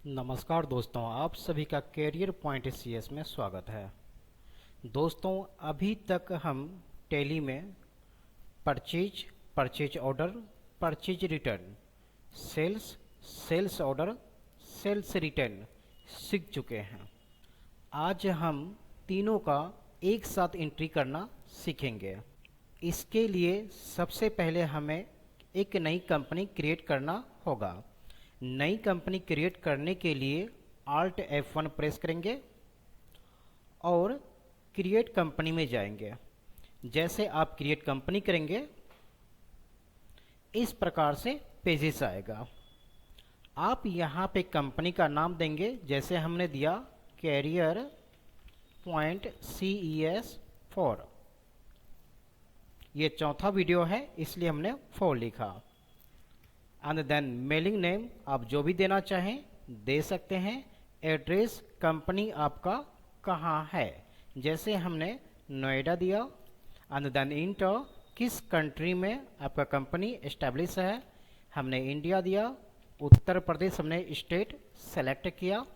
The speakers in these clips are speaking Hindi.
नमस्कार दोस्तों, आप सभी का कैरियर पॉइंट सीएस में स्वागत है। दोस्तों, अभी तक हम टैली में purchase, purchase order, purchase return, sales, sales order, sales return सीख चुके हैं। आज हम तीनों का एक साथ एंट्री करना सीखेंगे। इसके लिए सबसे पहले हमें एक नई कंपनी क्रिएट करना होगा। नई कंपनी क्रिएट करने के लिए Alt F1 प्रेस करेंगे और क्रिएट कंपनी में जाएंगे। जैसे आप क्रिएट कंपनी करेंगे, इस प्रकार से पेजेस आएगा। आप यहाँ पे कंपनी का नाम देंगे, जैसे हमने दिया कैरियर पॉइंट CES 4। ये चौथा वीडियो है, इसलिए हमने 4 लिखा। एंड देन मेलिंग नेम आप जो भी देना चाहें दे सकते हैं। एड्रेस कंपनी आपका कहाँ है, जैसे हमने नोएडा दिया। एंड देन इंटर किस कंट्री में आपका कंपनी एस्टेब्लिश है, हमने इंडिया दिया। उत्तर प्रदेश हमने स्टेट सेलेक्ट किया।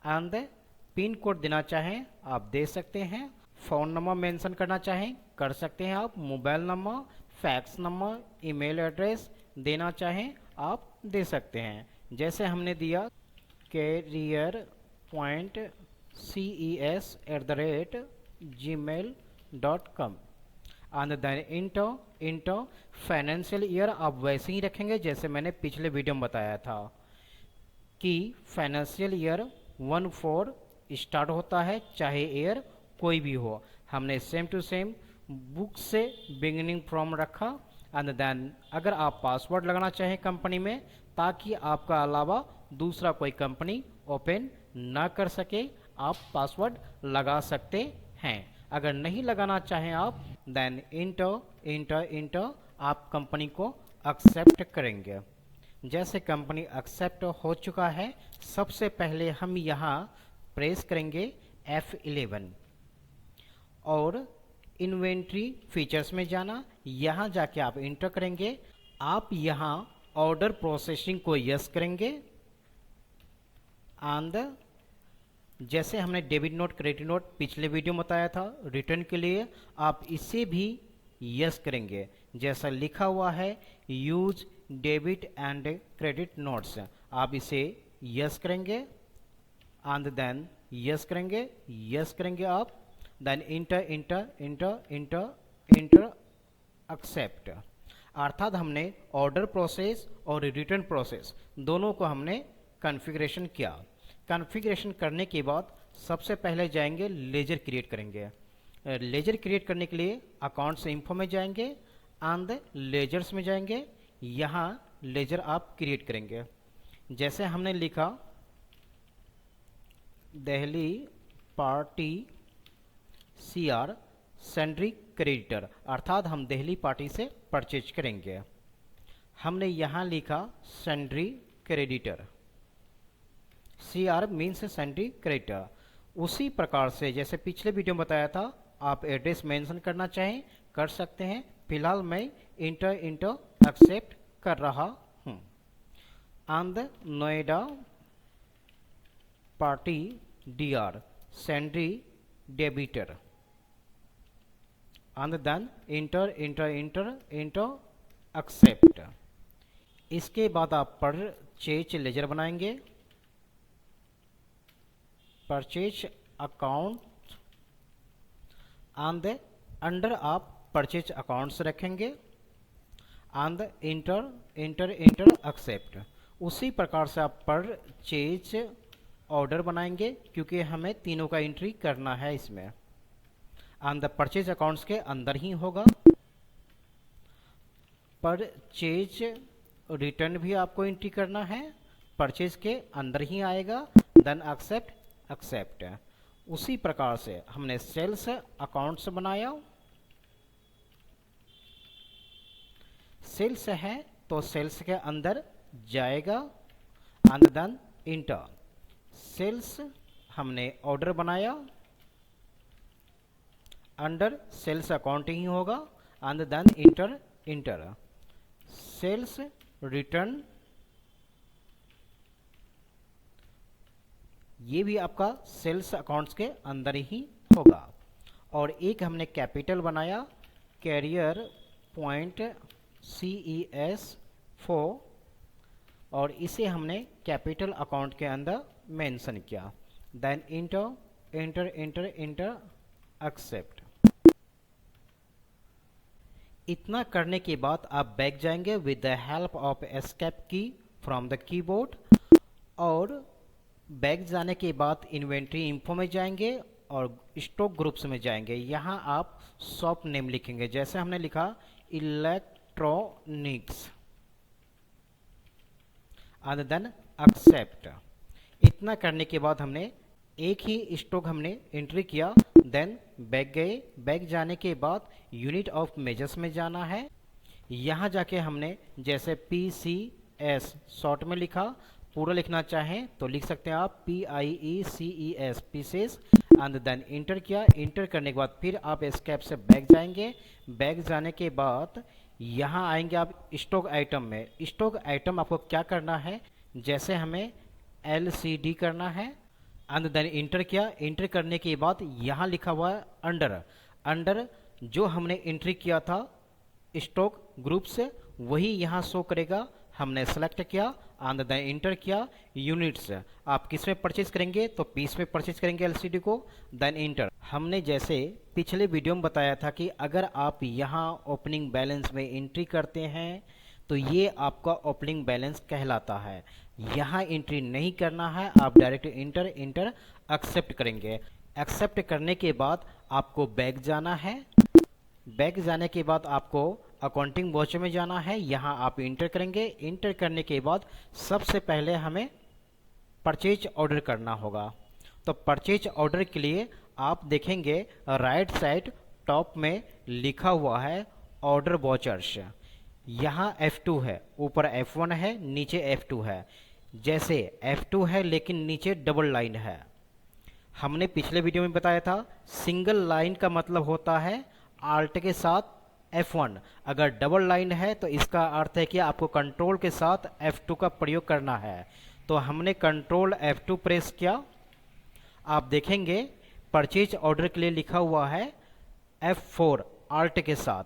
एंड पिन कोड देना चाहें आप दे सकते हैं। फ़ोन नंबर मेंशन करना चाहें कर सकते हैं आप। Mobile number, fax number, email address देना चाहें आप दे सकते हैं। जैसे हमने दिया Career Point CES@gmail.com। And then enter financial year आप वैसे ही रखेंगे जैसे मैंने पिछले वीडियो में बताया था कि फाइनेंशियल ईयर 14 स्टार्ट होता है, चाहे ईयर कोई भी हो। हमने सेम टू सेम बुक से बिगिनिंग फ्रॉम रखा। एंड देन अगर आप पासवर्ड लगाना चाहें कंपनी में, ताकि आपका अलावा दूसरा कोई कंपनी ओपन ना कर सके, आप पासवर्ड लगा सकते हैं। अगर नहीं लगाना चाहें आप, देन इंटर आप कंपनी को एक्सेप्ट करेंगे। जैसे कंपनी एक्सेप्ट हो चुका है, सबसे पहले हम यहाँ प्रेस करेंगे F11 और इन्वेंट्री फीचर्स में जाना। यहाँ जाके आप इंटर करेंगे। आप यहाँ ऑर्डर प्रोसेसिंग को यस करेंगे। एंड जैसे हमने डेबिट नोट, क्रेडिट नोट पिछले वीडियो में बताया था, रिटर्न के लिए आप इसे भी यस करेंगे। जैसा लिखा हुआ है use debit and credit notes, आप इसे यस करेंगे। एंड देन यस करेंगे आप। Then enter accept. अर्थात हमने ऑर्डर प्रोसेस और रिटर्न प्रोसेस दोनों को हमने कॉन्फ़िगरेशन किया। कॉन्फ़िगरेशन करने के बाद सबसे पहले जाएंगे लेजर क्रिएट करेंगे। लेजर क्रिएट करने के लिए अकाउंट्स इन्फो में जाएंगे एंड लेजर्स में जाएंगे। यहाँ लेजर आप क्रिएट करेंगे। जैसे हमने लिखा Delhi party CR sundry creditor, अर्थात हम दिल्ली पार्टी से परचेज करेंगे। हमने यहाँ लिखा sundry creditor, CR means sundry creditor. उसी प्रकार से जैसे पिछले वीडियो में बताया था, आप एड्रेस मेंशन करना चाहें कर सकते हैं। फिलहाल मैं इंटर एक्सेप्ट कर रहा हूँ। And Noida party DR sundry debtor. And then enter accept. इसके बाद आप परचेज लेजर बनाएंगे। परचेज अकाउंट एंड अंडर आप परचेज अकाउंट्स रखेंगे। And enter accept. उसी प्रकार से आप परचेज ऑर्डर बनाएंगे, क्योंकि हमें तीनों का एंट्री करना है इसमें। एंड परचेज अकाउंट्स के अंदर ही होगा। परचेज रिटर्न भी आपको एंट्री करना है, परचेज के अंदर ही आएगा। Then accept. उसी प्रकार से हमने सेल्स अकाउंट्स बनाया। सेल्स है तो सेल्स के अंदर जाएगा। And then enter. सेल्स हमने ऑर्डर बनाया, अंडर सेल्स अकाउंटिंग ही होगा। And then enter sales return ये भी आपका सेल्स अकाउंट्स के अंदर ही होगा। और एक हमने कैपिटल बनाया कैरियर पॉइंट CES 4 और इसे हमने कैपिटल अकाउंट के अंदर मेंशन किया। Then enter accept. इतना करने के बाद आप बैक जाएंगे with the help of escape की फ्रॉम द कीबोर्ड और बैक जाने के बाद इन्वेंट्री इंफो में जाएंगे और स्टॉक ग्रुप्स में जाएंगे। यहाँ आप शॉप नेम लिखेंगे, जैसे हमने लिखा इलेक्ट्रॉनिक्स एंड देन एक्सेप्ट। इतना करने के बाद हमने एक ही स्टॉक हमने एंट्री किया। देन बैक गए। बैक जाने के बाद यूनिट ऑफ मेजर्स में जाना है। यहाँ जाके हमने जैसे PCS शॉर्ट में लिखा, पूरा लिखना चाहें तो लिख सकते हैं आप PIECES pieces and then enter किया। इंटर करने के बाद फिर आप एस्केप से बैक जाएंगे। बैक जाने के बाद यहाँ आएंगे आप स्टॉक आइटम में। स्टॉक आइटम आपको क्या करना है, जैसे हमें LCD करना है एंड देन इंटर किया। इंटर करने के बाद यहाँ लिखा हुआ है अंडर जो हमने एंट्री किया था स्टॉक ग्रुप से वही यहाँ शो करेगा। हमने सेलेक्ट किया एंड देन इंटर किया। यूनिट्स आप किस में परचेज करेंगे तो पीस में परचेज करेंगे LCD को। Then enter. हमने जैसे पिछले वीडियो में बताया था कि अगर आप यहाँ ओपनिंग बैलेंस में एंट्री करते हैं तो ये आपका ओपनिंग बैलेंस कहलाता है। यहाँ एंट्री नहीं करना है, आप डायरेक्ट इंटर एक्सेप्ट करेंगे। एक्सेप्ट करने के बाद आपको बैक जाना है। बैक जाने के बाद आपको अकाउंटिंग वाउचर में जाना है। यहाँ आप इंटर करेंगे। इंटर करने के बाद सबसे पहले हमें परचेज ऑर्डर करना होगा। तो परचेज ऑर्डर के लिए आप देखेंगे राइट साइड टॉप में लिखा हुआ है ऑर्डर वाउचर्स। यहाँ F2 है, ऊपर F1 है, नीचे F2 है। जैसे F2 है लेकिन नीचे डबल लाइन है। हमने पिछले वीडियो में बताया था सिंगल लाइन का मतलब होता है आल्ट के साथ F1। अगर डबल लाइन है तो इसका अर्थ है कि आपको कंट्रोल के साथ F2 का प्रयोग करना है। तो हमने कंट्रोल F2 प्रेस किया। आप देखेंगे परचेज ऑर्डर के लिए लिखा हुआ है F4 आल्ट के साथ।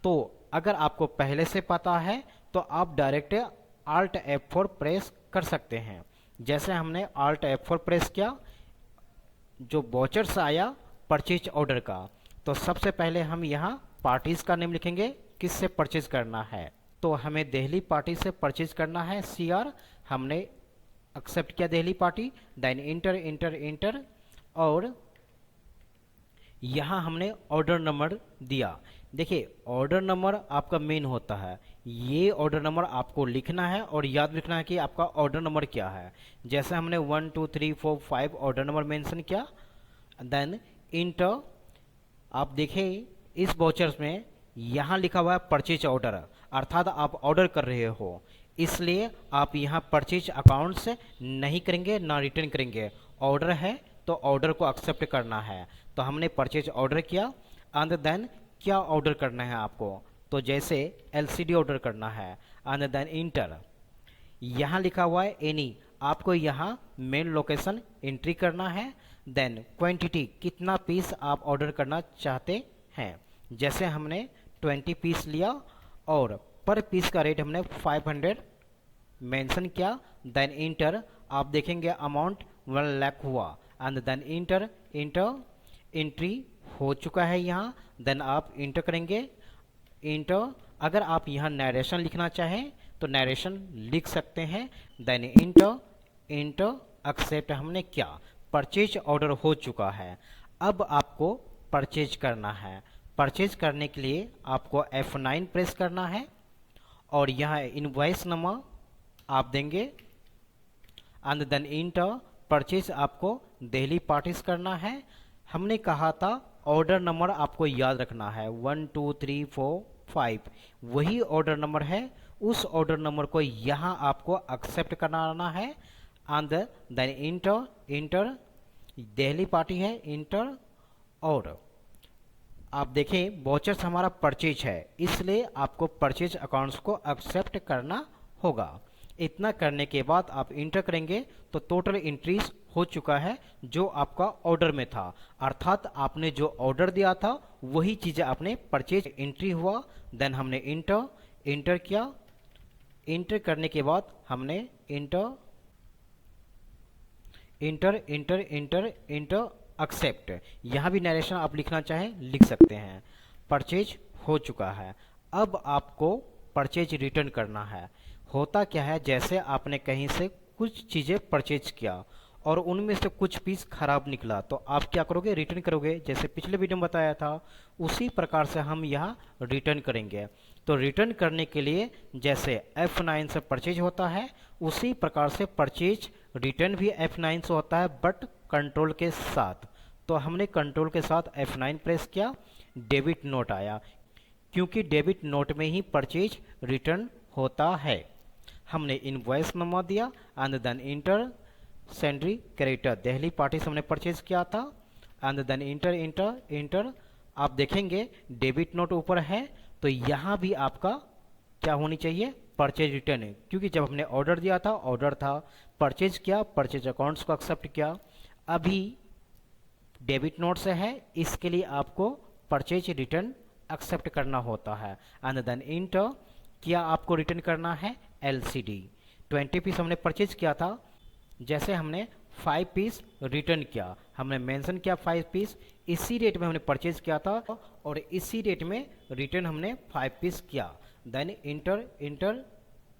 तो अगर आपको पहले से पता है तो आप डायरेक्ट आल्ट F4 प्रेस कर सकते हैं। जैसे हमने आल्ट F4 प्रेस किया, जो वाउचर्स आया परचेज ऑर्डर का, तो सबसे पहले हम यहाँ पार्टीज का नेम लिखेंगे किससे परचेज करना है। तो हमें दिल्ली पार्टी से परचेज करना है CR। हमने एक्सेप्ट किया दिल्ली पार्टी। देन इंटर और यहाँ हमने ऑर्डर नंबर दिया। देखिए ऑर्डर नंबर आपका मेन होता है, ये ऑर्डर नंबर आपको लिखना है और याद रखना है कि आपका ऑर्डर नंबर क्या है। जैसे हमने 1 2 3 4 5 ऑर्डर नंबर मेंशन किया। Then enter. आप देखें इस वाउचर्स में यहाँ लिखा हुआ है परचेज ऑर्डर, अर्थात आप ऑर्डर कर रहे हो, इसलिए आप यहाँ परचेज अकाउंट से नहीं करेंगे ना रिटर्न करेंगे। ऑर्डर है तो ऑर्डर को एक्सेप्ट करना है। तो हमने परचेज ऑर्डर किया एंड देन क्या ऑर्डर करना है आपको, तो जैसे LCD ऑर्डर करना है एंड देन इंटर। यहाँ लिखा हुआ है एनी, आपको यहाँ मेन लोकेशन एंट्री करना है। देन क्वांटिटी कितना पीस आप ऑर्डर करना चाहते हैं। जैसे हमने 20 पीस लिया और पर पीस का रेट हमने 500 मेंशन किया। Then enter. आप देखेंगे अमाउंट 1 लाख हुआ एंड देन इंटर एंट्री हो चुका है यहाँ। देन आप इंटर करेंगे। इंटर। अगर आप यहाँ नरेशन लिखना चाहें तो नरेशन लिख सकते हैं। देन इंटर एक्सेप्ट हमने क्या, परचेज ऑर्डर हो चुका है। अब आपको परचेज करना है। परचेज करने के लिए आपको F9 प्रेस करना है और यहाँ इनवॉइस नंबर आप देंगे एंड देन इंटर। परचेज आपको दिल्ली पार्टीज करना है। हमने कहा था ऑर्डर नंबर आपको याद रखना है 1 2 3 4 5, वही ऑर्डर नंबर है। उस ऑर्डर नंबर को यहाँ आपको एक्सेप्ट करना है and then enter. Delhi party है, इंटर। और आप देखें वाउचर्स हमारा परचेज है, इसलिए आपको परचेज अकाउंट्स को एक्सेप्ट करना होगा। इतना करने के बाद आप इंटर करेंगे तो टोटल इंट्रीज हो चुका है जो आपका ऑर्डर में था, अर्थात आपने जो ऑर्डर दिया था वही चीज़ें आपने परचेज एंट्री हुआ। देन हमने इंटर किया। इंटर करने के बाद हमने enter enter enter enter enter accept, यहाँ भी नरेशन आप लिखना चाहें लिख सकते हैं। परचेज हो चुका है। अब आपको परचेज रिटर्न करना है। होता क्या है, जैसे आपने कहीं से कुछ चीज़ें परचेज किया और उनमें से कुछ पीस खराब निकला तो आप क्या करोगे, रिटर्न करोगे। जैसे पिछले वीडियो में बताया था उसी प्रकार से हम यहाँ रिटर्न करेंगे। तो रिटर्न करने के लिए जैसे F9 से परचेज होता है उसी प्रकार से परचेज रिटर्न भी F9 से होता है, बट कंट्रोल के साथ। तो हमने कंट्रोल के साथ F9 प्रेस किया, डेबिट नोट आया, क्योंकि डेबिट नोट में ही परचेज रिटर्न होता है। हमने इनवॉइस नंबर दिया and then enter sundry creditor, Delhi party से हमने परचेज किया था and then enter enter enter. आप देखेंगे डेबिट नोट ऊपर है तो यहाँ भी आपका क्या होनी चाहिए, परचेज रिटर्न है, क्योंकि जब हमने ऑर्डर दिया था ऑर्डर था, परचेज किया, परचेज अकाउंट्स को एक्सेप्ट किया। अभी डेबिट नोट से है, इसके लिए आपको परचेज रिटर्न एक्सेप्ट करना होता है एंड देन इंटर किया। आपको रिटर्न करना है LCD। 20 पीस हमने परचेज किया था, जैसे हमने 5 पीस रिटर्न किया, हमने मेंशन किया 5 पीस, इसी रेट में हमने परचेज किया था और इसी रेट में रिटर्न हमने 5 पीस किया। Then enter enter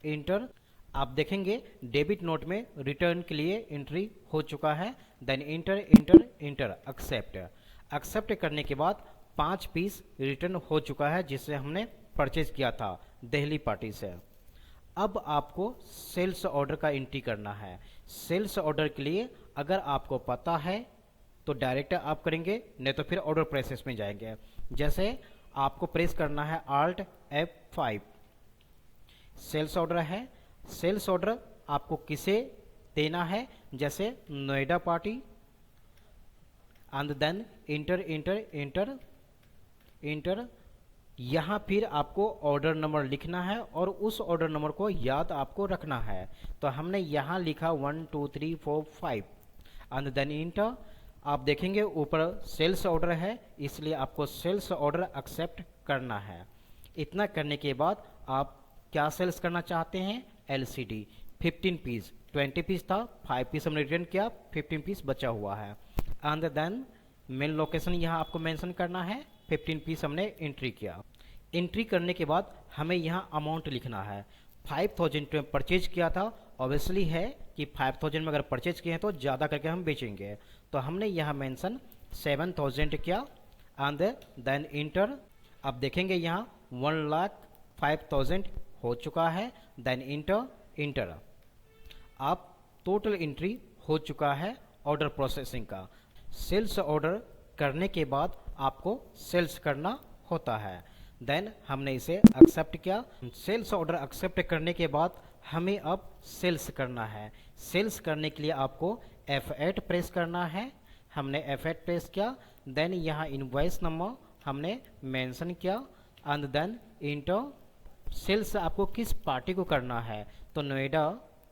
enter. आप देखेंगे डेबिट नोट में रिटर्न के लिए एंट्री हो चुका है। Then enter enter enter accept. Accept करने के बाद 5 पीस रिटर्न हो चुका है जिससे हमने परचेज किया था दिल्ली पार्टी से। अब आपको सेल्स ऑर्डर का एंट्री करना है। सेल्स ऑर्डर के लिए अगर आपको पता है तो डायरेक्ट आप करेंगे, नहीं तो फिर ऑर्डर प्रोसेस में जाएंगे। जैसे आपको प्रेस करना है Alt F5। सेल्स ऑर्डर है, सेल्स ऑर्डर आपको किसे देना है, जैसे Noida party and then enter enter enter enter. यहाँ फिर आपको ऑर्डर नंबर लिखना है और उस ऑर्डर नंबर को याद आपको रखना है। तो हमने यहाँ लिखा 1 2 3 4 5 एंड देन इंटर। आप देखेंगे ऊपर सेल्स ऑर्डर है, इसलिए आपको सेल्स ऑर्डर एक्सेप्ट करना है। इतना करने के बाद आप क्या सेल्स करना चाहते हैं, LCD 15 पीस, 20 पीस था, 5 पीस हमने रिटर्न किया, 15 पीस बचा हुआ है एंड देन मेन लोकेशन यहाँ आपको मेंशन करना है। 15 पीस हमने एंट्री किया। एंट्री करने के बाद हमें यहाँ अमाउंट लिखना है। 5000 में परचेज किया था, ऑब्वियसली है कि 5000 में अगर परचेज किए हैं तो ज़्यादा करके हम बेचेंगे, तो हमने यहाँ मेंशन 7000 किया एंड देन इंटर। आप देखेंगे यहाँ 1,05,000 हो चुका है। Then enter enter. आप टोटल एंट्री हो चुका है ऑर्डर प्रोसेसिंग का। सेल्स ऑर्डर करने के बाद आपको सेल्स करना होता है। देन हमने इसे एक्सेप्ट किया। सेल्स ऑर्डर एक्सेप्ट करने के बाद हमें अब सेल्स करना है। सेल्स करने के लिए आपको F8 प्रेस करना है। हमने F8 प्रेस किया। देन यहाँ इनवॉइस नंबर हमने मेंशन किया एंड देन इंटर। सेल्स आपको किस पार्टी को करना है, तो नोएडा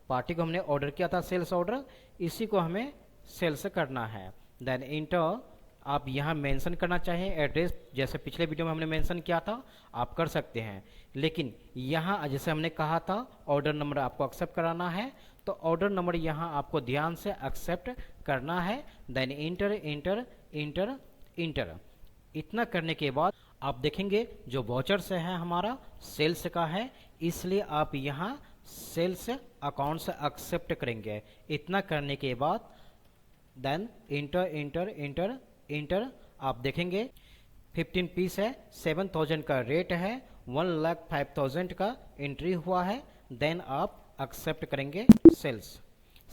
पार्टी को हमने ऑर्डर किया था सेल्स ऑर्डर, इसी को हमें सेल्स करना है। Then enter. आप यहाँ मेंशन करना चाहें एड्रेस, जैसे पिछले वीडियो में हमने मेंशन किया था आप कर सकते हैं, लेकिन यहाँ जैसे हमने कहा था ऑर्डर नंबर आपको एक्सेप्ट कराना है, तो ऑर्डर नंबर यहाँ आपको ध्यान से एक्सेप्ट करना है। Then enter enter enter enter. इतना करने के बाद आप देखेंगे जो वाउचर से है हमारा सेल्स का है, इसलिए आप यहाँ सेल्स अकाउंट से एक्सेप्ट करेंगे। इतना करने के बाद then enter enter enter enter. आप देखेंगे 15 पीस है, 7000 का रेट है, 1,05,000 का एंट्री हुआ है। देन आप एक्सेप्ट करेंगे सेल्स।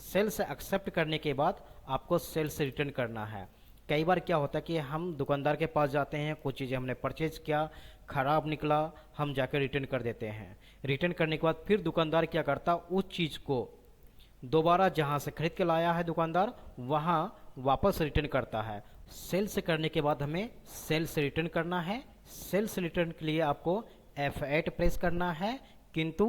सेल्स एक्सेप्ट करने के बाद आपको सेल्स रिटर्न करना है। कई बार क्या होता है कि हम दुकानदार के पास जाते हैं, कुछ चीज़ें हमने परचेज किया, ख़राब निकला, हम जाकर रिटर्न कर देते हैं। रिटर्न करने के बाद फिर दुकानदार क्या करता, उस चीज़ को दोबारा जहाँ से खरीद के लाया है दुकानदार वहाँ वापस रिटर्न करता है। सेल्स करने के बाद हमें सेल्स रिटर्न करना है। सेल्स रिटर्न के लिए आपको F8 प्रेस करना है, किंतु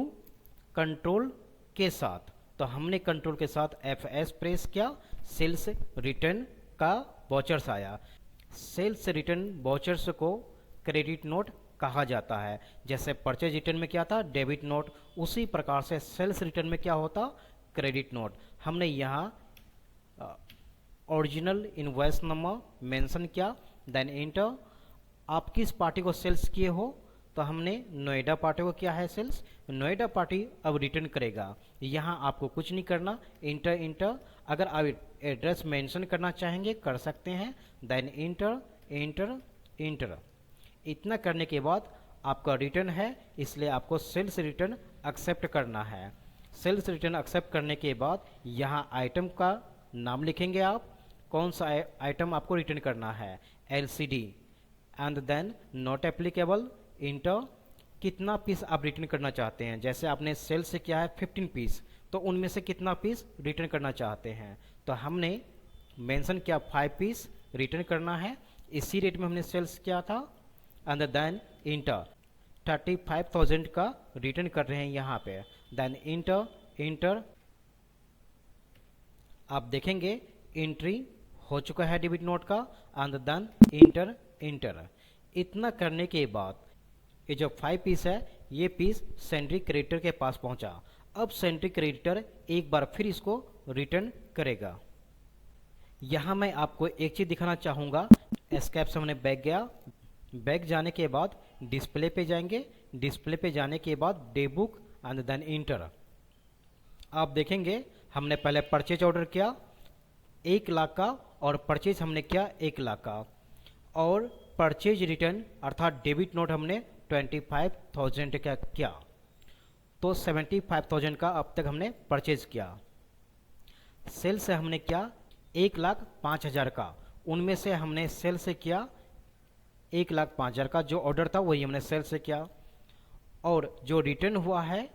कंट्रोल के साथ। तो हमने कंट्रोल के साथ F8 प्रेस किया, सेल्स रिटर्न का वाउचर्स आया। सेल्स रिटर्न वाउचर्स को क्रेडिट नोट कहा जाता है। जैसे परचेज रिटर्न में क्या था, डेबिट नोट, उसी प्रकार से सेल्स रिटर्न में क्या होता, क्रेडिट नोट। हमने यहाँ ओरिजिनल इनवॉइस नंबर मेंशन किया, देन इंटर। आप किस पार्टी को सेल्स किए हो, तो हमने नोएडा पार्टी को किया है सेल्स। नोएडा पार्टी अब रिटर्न करेगा। यहाँ आपको कुछ नहीं करना, इंटर इंटर। अगर आप एड्रेस मेंशन करना चाहेंगे कर सकते हैं, देन इंटर इंटर इंटर। इतना करने के बाद आपका रिटर्न है, इसलिए आपको सेल्स रिटर्न एक्सेप्ट करना है। सेल्स रिटर्न एक्सेप्ट करने के बाद यहाँ आइटम का नाम लिखेंगे आप, कौन सा आइटम आपको रिटर्न करना है, LCD, and then not applicable, enter. कितना पीस आप रिटर्न करना चाहते हैं, जैसे आपने सेल से किया है 15 पीस, तो उनमें से कितना पीस रिटर्न करना चाहते हैं, तो हमने मेंशन किया 5 पीस रिटर्न करना है। इसी रेट में हमने सेल्स किया था, एंड देन इंटर। 35,000 का रिटर्न कर रहे हैं यहाँ पे, देन इंटर इंटर। आप देखेंगे एंट्री हो चुका है डेबिट नोट का, एंड देन इंटर इंटर। इतना करने के बाद ये जो 5 पीस है, ये पीस सेंट्री क्रेडिटर के पास पहुंचा। अब सेंट्री क्रेडिटर एक बार फिर इसको रिटर्न करेगा। यहाँ मैं आपको एक चीज़ दिखाना चाहूँगा। एस्केप से हमने बैक गया, बैक जाने के बाद डिस्प्ले पे जाएंगे, डिस्प्ले पे जाने के बाद day book and then enter. आप देखेंगे हमने पहले परचेज ऑर्डर किया 1 लाख का, और परचेज हमने किया 1 लाख का, और परचेज रिटर्न अर्थात डेबिट नोट हमने 25,000 का किया। तो 75,000 का अब तक हमने परचेज किया। सेल से हमने किया 1,05,000 का, उनमें से हमने सेल से किया 1,05,000 का, जो ऑर्डर था वही हमने सेल से किया। और जो रिटर्न हुआ है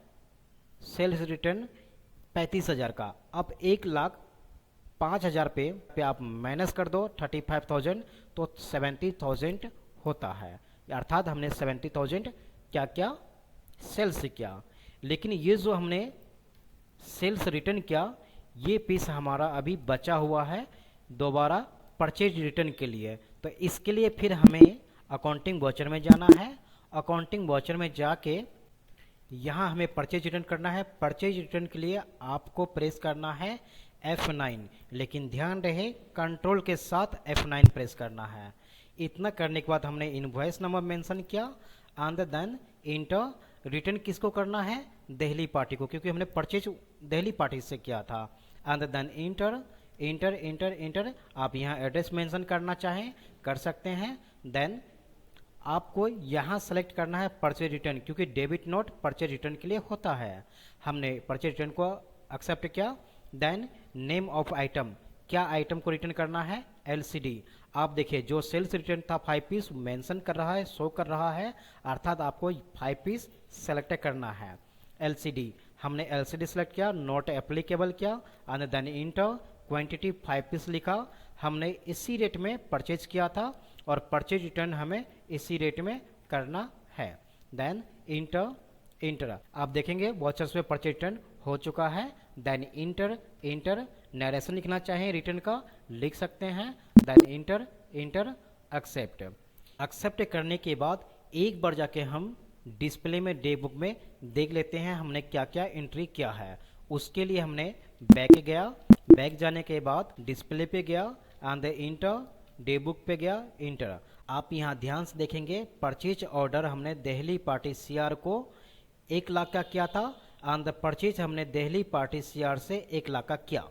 सेल्स रिटर्न 35,000 का। अब 1,05,000 पे आप माइनस कर दो 35,000, तो 70,000 होता है। अर्थात हमने 70,000 क्या क्या सेल्स किया। लेकिन ये जो हमने सेल्स रिटर्न किया, ये पीस हमारा अभी बचा हुआ है दोबारा परचेज रिटर्न के लिए। तो इसके लिए फिर हमें अकाउंटिंग वाउचर में जाना है। अकाउंटिंग वाउचर में जाके यहाँ हमें परचेज रिटर्न करना है। परचेज रिटर्न के लिए आपको प्रेस करना है F9, लेकिन ध्यान रहे कंट्रोल के साथ F9 प्रेस करना है। इतना करने के बाद हमने इनवॉइस नंबर मेंशन किया, एंड देन इंटर। रिटर्न किसको करना है, दिल्ली पार्टी को, क्योंकि हमने परचेज दिल्ली पार्टी से किया था। And then enter enter enter enter. आप यहाँ एड्रेस मेंशन करना चाहें कर सकते हैं। देन आपको यहाँ सेलेक्ट करना है परचेज रिटर्न, क्योंकि डेबिट नोट परचेज रिटर्न के लिए होता है। हमने परचेज रिटर्न को एक्सेप्ट किया। देन नेम ऑफ आइटम, क्या आइटम को रिटर्न करना है, LCD। आप देखिए जो सेल्स रिटर्न था 5 पीस मेंशन कर रहा है, शो कर रहा है, अर्थात आपको 5 पीस सेलेक्ट करना है। LCD हमने LCD सेलेक्ट किया, नॉट एप्लीकेबल किया, and then enter. Quantity 5 piece लिखा। हमने इसी रेट में परचेज किया था, और परचेज रिटर्न हमें इसी रेट में करना है। Then enter enter. आप देखेंगे वाउचर्स में परचेज रिटर्न हो चुका है। Then enter inter. नरेशन लिखना चाहें रिटर्न का लिख सकते हैं। Then enter enter accept. Accept करने के बाद एक बार जाके हम डिस्प्ले में डे बुक में देख लेते हैं हमने क्या क्या एंट्री किया है। उसके लिए हमने बैक गया, बैक जाने के बाद डिस्प्ले पे गया, एंड इंटर। डे बुक पे गया, इंटर। आप यहाँ ध्यान से देखेंगे परचेज ऑर्डर हमने दिल्ली पार्टी CR को 1 लाख का किया था, एंड परचेज हमने दिल्ली पार्टी CR से 1 लाख का किया।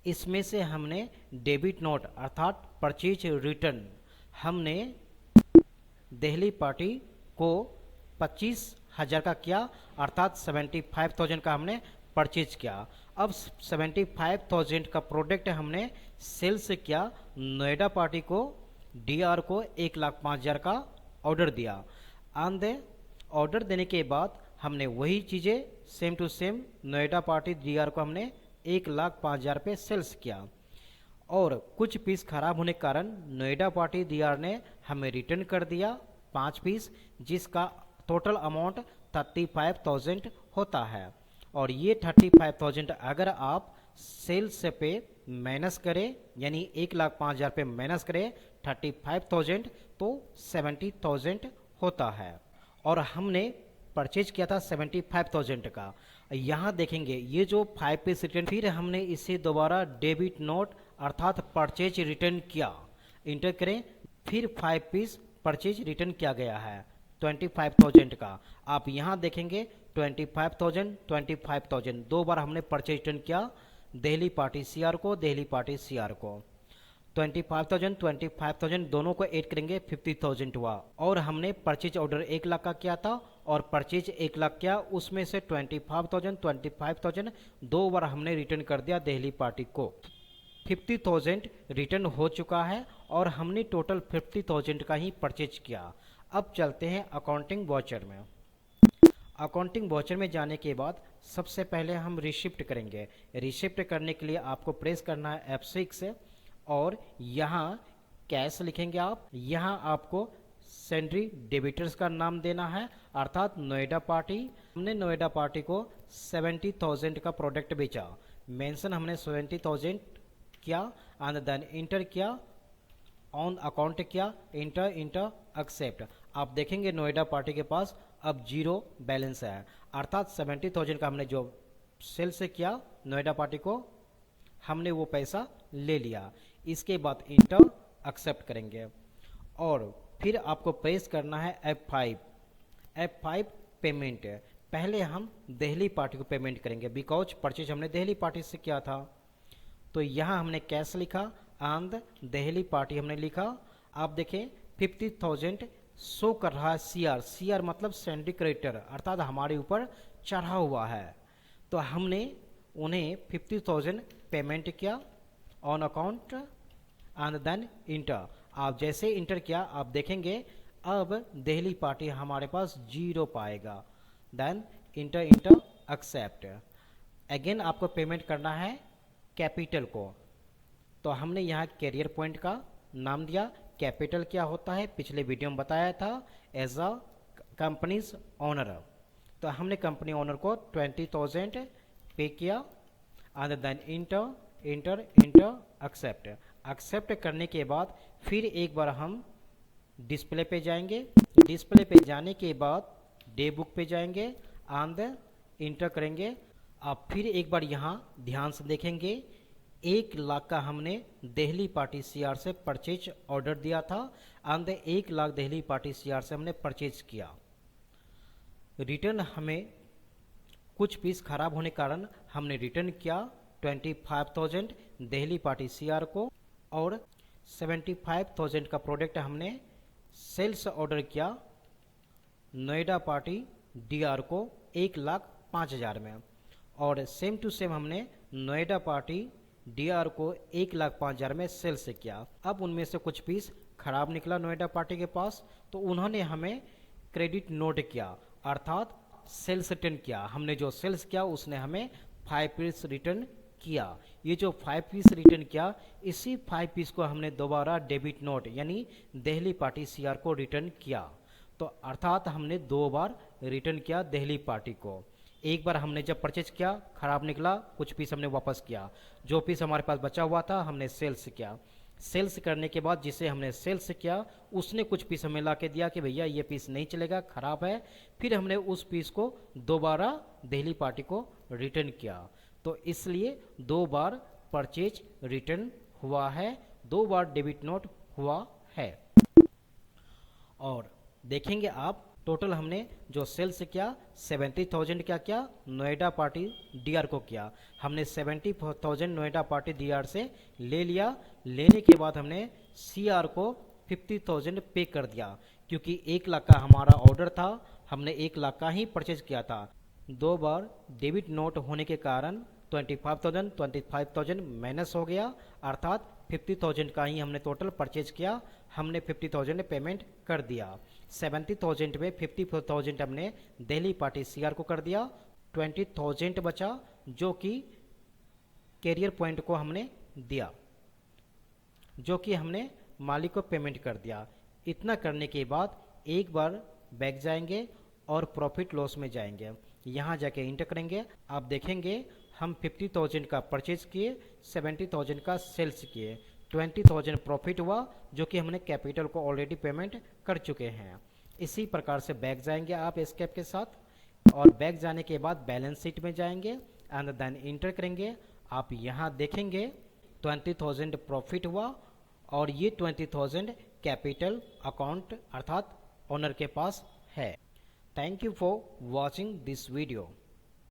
इसमें से हमने डेबिट नोट अर्थात परचेज रिटर्न हमने दिल्ली पार्टी को 25,000 का किया, अर्थात 75,000 का हमने परचेज किया। अब 75,000 का प्रोडक्ट हमने सेल से किया, नोएडा पार्टी को DR को 1,05,000 का ऑर्डर दिया। एंड ऑर्डर देने के बाद हमने वही चीज़ें same to same Noida party DR को हमने 1,05,000 पे सेल्स किया, और कुछ पीस खराब होने के कारण नोएडा पार्टी DR ने हमें रिटर्न कर दिया 5 पीस, जिसका टोटल अमाउंट 35,000 होता है। और ये 35,000 अगर आप सेल्स पे माइनस करें, यानी 1,05,000 पे माइनस करें 35,000 तो 70,000 होता है। और हमने परचेज किया था 75,000 का। यहाँ देखेंगे ये जो 5 पीस रिटर्न, फिर हमने इसे दोबारा डेबिट नोट अर्थात परचेज रिटर्न किया, इंटर करें, फिर 5 पीस परचेज रिटर्न किया गया है 25,000 का। आप यहाँ देखेंगे 25,000 25,000 दो बार हमने परचेज रिटर्न किया, दिल्ली पार्टी सीआर को, दिल्ली पार्टी सीआर को। 25,000 25,000 दोनों को ऐड करेंगे 50,000 हुआ। और हमने परचेज ऑर्डर 1 लाख का किया था और परचेज 1 लाख किया, उसमें से 25,000 दो बार हमने रिटर्न कर दिया दिल्ली पार्टी को। 50,000 रिटर्न हो चुका है और हमने टोटल 50,000 का ही परचेज किया। अब चलते हैं अकाउंटिंग वाउचर में। अकाउंटिंग वाउचर में जाने के बाद सबसे पहले हम रिसिप्ट करेंगे। रिसिप्ट करने के लिए आपको प्रेस करना है F6 और यहाँ कैश लिखेंगे आप। यहाँ आपको सेंड्री डेबिटर्स का नाम देना है, अर्थात नोएडा पार्टी। हमने नोएडा पार्टी को 70,000 का प्रोडक्ट बेचा, मेंशन हमने 70,000 किया एंड देन इंटर किया, ऑन अकाउंट किया, इंटर इंटर एक्सेप्ट। आप देखेंगे नोएडा पार्टी के पास अब जीरो बैलेंस है, अर्थात 70,000 का हमने जो सेल से किया नोएडा पार्टी को, हमने वो पैसा ले लिया। इसके बाद इंटर एक्सेप्ट करेंगे और फिर आपको प्रेस करना है F5 पेमेंट। पहले हम दिल्ली पार्टी को पेमेंट करेंगे बिकॉज परचेज हमने दिल्ली पार्टी से किया था। तो यहाँ हमने कैश लिखा एंड दिल्ली पार्टी हमने लिखा। आप देखें 50,000 शो कर रहा है सीआर मतलब सिंडिकेटर, अर्थात हमारे ऊपर चढ़ा हुआ है। तो हमने उन्हें 50,000 पेमेंट किया on account and then enter. आप जैसे इंटर किया आप देखेंगे अब दिल्ली पार्टी हमारे पास जीरो पाएगा, देन इंटर एक्सेप्ट। अगेन आपको पेमेंट करना है कैपिटल को। तो हमने यहाँ कैरियर पॉइंट का नाम दिया। कैपिटल क्या होता है पिछले वीडियो में बताया था, एज अ कंपनीज ओनर। तो हमने कंपनी ओनर को 20,000 पे किया एंड देन इंटर एक्सेप्ट करने के बाद फिर एक बार हम डिस्प्ले पे जाएंगे। डिस्प्ले पे जाने के बाद डे बुक पे जाएंगे एंड इंटर करेंगे। आप फिर एक बार यहाँ ध्यान से देखेंगे 1 लाख का हमने दिल्ली पार्टी सीआर से परचेज ऑर्डर दिया था and 1 lakh Delhi party CR से हमने परचेज किया। रिटर्न हमें कुछ पीस खराब होने कारण हमने रिटर्न किया 25,000 दिल्ली पार्टी सीआर को और 75,000 का प्रोडक्ट हमने सेल्स ऑर्डर किया नोएडा पार्टी डीआर को 1,05,000 में। और सेम टू सेम हमने नोएडा पार्टी डीआर को 1,05,000 में सेल से किया। अब उनमें से कुछ पीस खराब निकला नोएडा पार्टी के पास, तो उन्होंने हमें क्रेडिट नोट किया, अर्थात सेल्स रिटर्न किया। हमने जो सेल्स किया उसने हमें 5 पीस रिटर्न किया। ये जो 5 पीस रिटर्न किया, इसी 5 पीस को हमने दोबारा डेबिट नोट यानी दिल्ली पार्टी सीआर को रिटर्न किया। तो अर्थात हमने 2 बार रिटर्न किया दिल्ली पार्टी को। एक बार हमने जब परचेज किया खराब निकला, कुछ पीस हमने वापस किया, जो पीस हमारे पास बचा हुआ था हमने सेल्स किया। सेल्स करने के बाद जिसे हमने सेल्स किया उसने कुछ पीस हमें ला के दिया कि भैया ये पीस नहीं चलेगा, खराब है। फिर हमने उस पीस को दोबारा दिल्ली पार्टी को रिटर्न किया। तो इसलिए 2 बार परचेज रिटर्न हुआ है, 2 बार डेबिट नोट हुआ है। और देखेंगे आप टोटल हमने जो सेल्स किया 70,000 क्या किया नोएडा पार्टी डीआर को किया। हमने 70,000 नोएडा पार्टी डीआर से ले लिया। लेने के बाद हमने सीआर को 50,000 पे कर दिया, क्योंकि 1 लाख का हमारा ऑर्डर था, हमने 1 लाख का ही परचेज किया था। 2 बार डेबिट नोट होने के कारण 25,000 माइनस हो गया, अर्थात 50,000 का ही हमने टोटल परचेज किया। हमने 50,000 पेमेंट कर दिया। 70,000 में 50,000 हमने दिल्ली पार्टी सीआर को कर दिया। 20,000 बचा जो कि कैरियर पॉइंट को हमने दिया, जो कि हमने मालिक को पेमेंट कर दिया। इतना करने के बाद एक बार बैक जाएंगे और प्रॉफिट लॉस में जाएंगे। यहाँ जाके इंटर करेंगे। आप देखेंगे हम 50,000 का परचेज किए, 70,000 का सेल्स किए, 20,000 प्रॉफिट हुआ, जो कि हमने कैपिटल को ऑलरेडी पेमेंट कर चुके हैं। इसी प्रकार से बैक जाएंगे आप एस्केप के साथ, और बैक जाने के बाद बैलेंस शीट में जाएंगे एंड देन इंटर करेंगे। आप यहाँ देखेंगे 20,000 प्रॉफिट हुआ और ये 20,000 कैपिटल अकाउंट अर्थात ओनर के पास है। Thank you for watching this video.